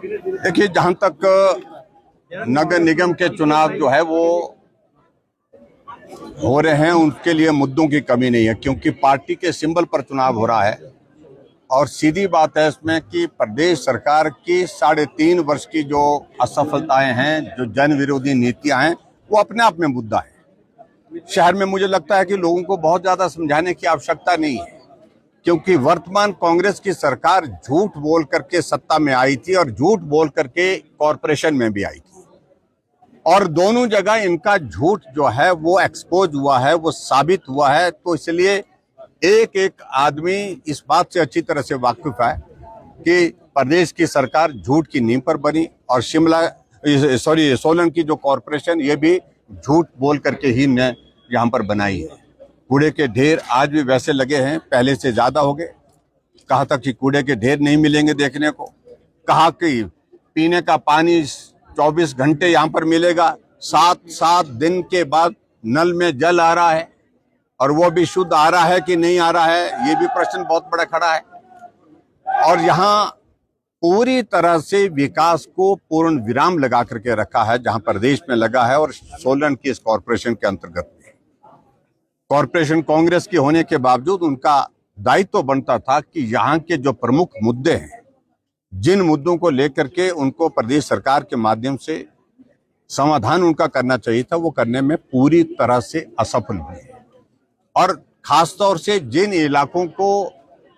देखिए, जहां तक नगर निगम के चुनाव जो है वो हो रहे हैं, उनके लिए मुद्दों की कमी नहीं है, क्योंकि पार्टी के सिंबल पर चुनाव हो रहा है। और सीधी बात है इसमें कि प्रदेश सरकार की 3.5 वर्ष की जो असफलताएं हैं, जो जन विरोधी नीतियां हैं, वो अपने आप में मुद्दा है। शहर में मुझे लगता है कि लोगों को बहुत ज्यादा समझाने की आवश्यकता नहीं है, क्योंकि वर्तमान कांग्रेस की सरकार झूठ बोल करके सत्ता में आई थी और झूठ बोल करके कॉरपोरेशन में भी आई थी, और दोनों जगह इनका झूठ जो है वो एक्सपोज हुआ है, वो साबित हुआ है। तो इसलिए एक एक आदमी इस बात से अच्छी तरह से वाकिफ है कि प्रदेश की सरकार झूठ की नींव पर बनी, और सोलन की जो कॉरपोरेशन ये भी झूठ बोल करके ही ने यहाँ पर बनाई है। कूड़े के ढेर आज भी वैसे लगे हैं, पहले से ज्यादा हो गए। कहा था कि कूड़े के ढेर नहीं मिलेंगे देखने को, कहा कि पीने का पानी 24 घंटे यहाँ पर मिलेगा, 7 दिन के बाद नल में जल आ रहा है, और वो भी शुद्ध आ रहा है कि नहीं आ रहा है, ये भी प्रश्न बहुत बड़ा खड़ा है। और यहाँ पूरी तरह से विकास को पूर्ण विराम लगा करके रखा है, जहां प्रदेश में लगा है और सोलन की इस कॉरपोरेशन के अंतर्गत। कॉरपोरेशन कांग्रेस की होने के बावजूद उनका दायित्व तो बनता था कि यहाँ के जो प्रमुख मुद्दे हैं, जिन मुद्दों को लेकर के उनको प्रदेश सरकार के माध्यम से समाधान उनका करना चाहिए था, वो करने में पूरी तरह से असफल हुए हैं। और खासतौर से जिन इलाकों को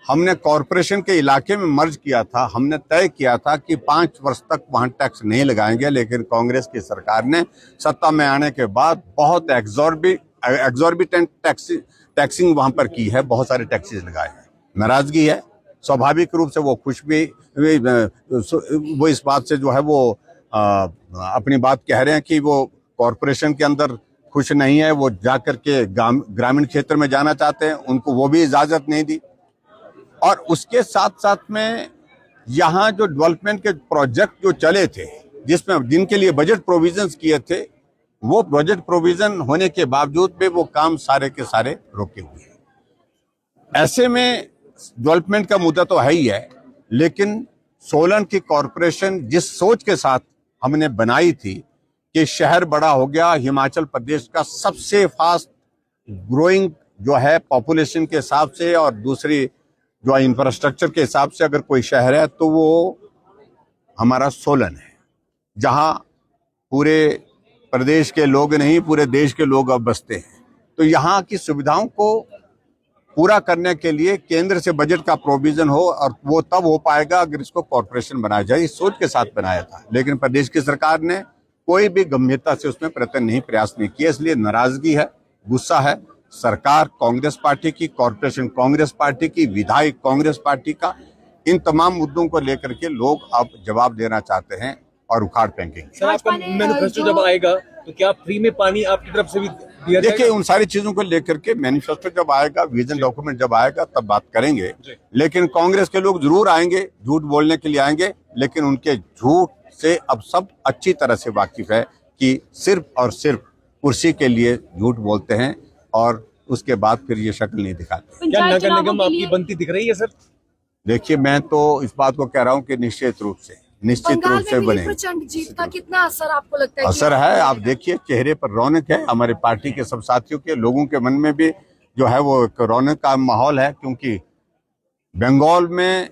हमने कॉरपोरेशन के इलाके में मर्ज किया था, हमने तय किया था कि 5 वर्ष तक वहां टैक्स नहीं लगाएंगे, लेकिन कांग्रेस की सरकार ने सत्ता में आने के बाद बहुत एग्जॉर्बिटेंट टैक्सिंग वहां पर की है, बहुत सारे टैक्सेस लगाए हैं। नाराजगी है, स्वाभाविक रूप से वो खुश भी वो इस बात से जो है वो अपनी बात कह रहे हैं कि वो कॉरपोरेशन के अंदर खुश नहीं है, वो जाकर के ग्रामीण क्षेत्र में जाना चाहते हैं, उनको वो भी इजाजत नहीं दी। और उसके साथ साथ में यहाँ जो डेवलपमेंट के प्रोजेक्ट जो चले थे, जिसमें जिनके लिए बजट प्रोविजंस किए थे, वो बजट प्रोविजन होने के बावजूद भी वो काम सारे के सारे रोके हुए हैं। ऐसे में डेवलपमेंट का मुद्दा तो है ही है, लेकिन सोलन की कॉरपोरेशन जिस सोच के साथ हमने बनाई थी कि शहर बड़ा हो गया, हिमाचल प्रदेश का सबसे फास्ट ग्रोइंग जो है पॉपुलेशन के हिसाब से और दूसरी जो इंफ्रास्ट्रक्चर के हिसाब से अगर कोई शहर है तो वो हमारा सोलन है, जहां पूरे प्रदेश के लोग नहीं, पूरे देश के लोग अब बसते हैं। तो यहाँ की सुविधाओं को पूरा करने के लिए केंद्र से बजट का प्रोविजन हो, और वो तब हो पाएगा अगर इसको कॉरपोरेशन बनाया जाए। इस सोच के साथ बनाया था, लेकिन प्रदेश की सरकार ने कोई भी गंभीरता से उसमें प्रयास नहीं किया। इसलिए नाराजगी है, गुस्सा है सरकार कांग्रेस पार्टी की, कॉरपोरेशन कांग्रेस पार्टी की, विधायक कांग्रेस पार्टी का। इन तमाम मुद्दों को लेकर के लोग अब जवाब देना चाहते हैं और उखाड़ फेंकेंगे। सर, आपका मैनिफेस्टो जब आएगा तो क्या फ्री में पानी आपकी तरफ से भी दिया जाएगा? देखिए, उन सारी चीजों को लेकर के मैनिफेस्टो जब आएगा, विजन डॉक्यूमेंट जब आएगा, तब बात करेंगे। लेकिन कांग्रेस के लोग जरूर आएंगे, झूठ बोलने के लिए आएंगे, लेकिन उनके झूठ से अब सब अच्छी तरह से वाकिफ है कि सिर्फ और सिर्फ कुर्सी के लिए झूठ बोलते हैं और उसके बाद फिर ये शक्ल नहीं दिखाते। क्या नगर निगम आपकी बनती दिख रही है सर? देखिए, मैं तो इस बात को कह रहा हूँ कि निश्चित रूप से बने। प्रचंड जीत का कितना असर आपको लगता है? असर है, आप देखिए चेहरे पर रौनक है, हमारे पार्टी के सब साथियों के, लोगों के मन में भी जो है वो एक रौनक का माहौल है, क्योंकि बंगाल में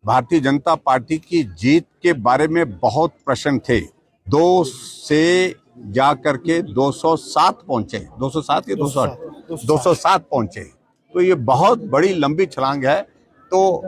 भारतीय जनता पार्टी की जीत के बारे में बहुत प्रश्न थे। 2 से जा करके 207 पहुंचे, 207 या 208, 207 पहुंचे। तो ये बहुत बड़ी लंबी छलांग है। तो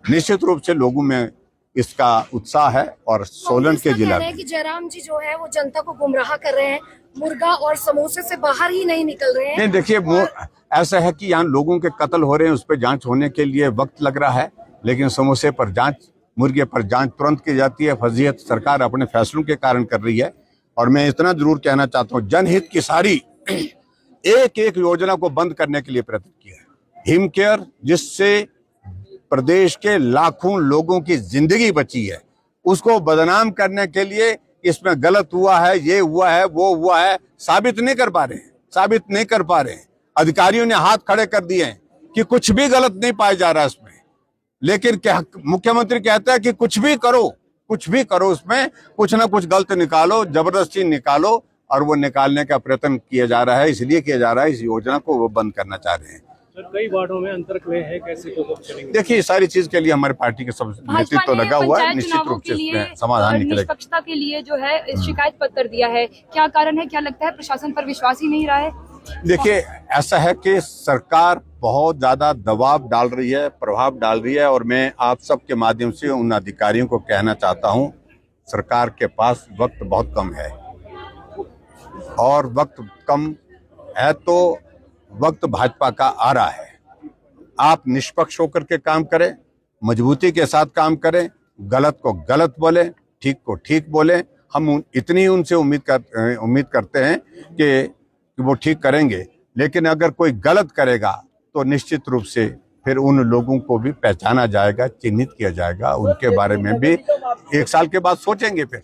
निश्चित रूप से लोगों में इसका उत्साह है। और सोलन के जिला में कि जयराम जी जो है वो जनता को गुमराह कर रहे हैं, मुर्गा और समोसे से बाहर ही नहीं निकल रहे हैं। नहीं, देखिए ऐसा है कि यहाँ लोगों के कत्ल हो रहे हैं, उस पर जांच होने के लिए वक्त लग रहा है, लेकिन समोसे पर जांच, मुर्गे पर जांच तुरंत की जाती है। फजीहत सरकार अपने फैसलों के कारण कर रही है। और मैं इतना जरूर कहना चाहता हूँ, जनहित की सारी एक एक योजना को बंद करने के लिए प्रयत्न किया है। हिम केयर, जिससे प्रदेश के लाखों लोगों की जिंदगी बची है, उसको बदनाम करने के लिए इसमें गलत हुआ है, ये हुआ है, वो हुआ है, साबित नहीं कर पा रहे हैं। अधिकारियों ने हाथ खड़े कर दिए हैं कि कुछ भी गलत नहीं पाया जा रहा है इसमें। लेकिन क्या मुख्यमंत्री कहता है कि कुछ भी करो, कुछ भी करो, उसमें कुछ ना कुछ गलत निकालो, जबरदस्ती निकालो, और वो निकालने का प्रयत्न किया जा रहा है। इसलिए किया जा रहा है, इस योजना को वो बंद करना चाह रहे हैं। सर, कई वार्डों में अंतर्कलह है, कैसे को चलेंगे? देखिए, इस सारी चीज के लिए हमारे पार्टी के सब नेतृत्व लगा हुआ है, निश्चित रूप से इसमें समाधान निकलेगा। निष्पक्षता के लिए जो है शिकायत पत्र दिया है, क्या कारण है? क्या लगता है प्रशासन पर विश्वास ही नहीं रहा है? देखिए, ऐसा है कि सरकार बहुत ज्यादा दबाव डाल रही है, प्रभाव डाल रही है, और मैं आप सबके माध्यम से उन अधिकारियों को कहना चाहता हूं, सरकार के पास वक्त बहुत कम है, और वक्त कम है तो वक्त भाजपा का आ रहा है। आप निष्पक्ष होकर के काम करें, मजबूती के साथ काम करें, गलत को गलत बोलें, ठीक को ठीक बोलें। हम इतनी उनसे उम्मीद करते हैं कि वो ठीक करेंगे, लेकिन अगर कोई गलत करेगा तो निश्चित रूप से फिर उन लोगों को भी पहचाना जाएगा, चिन्हित किया जाएगा, उनके बारे में भी 1 साल के बाद सोचेंगे फिर।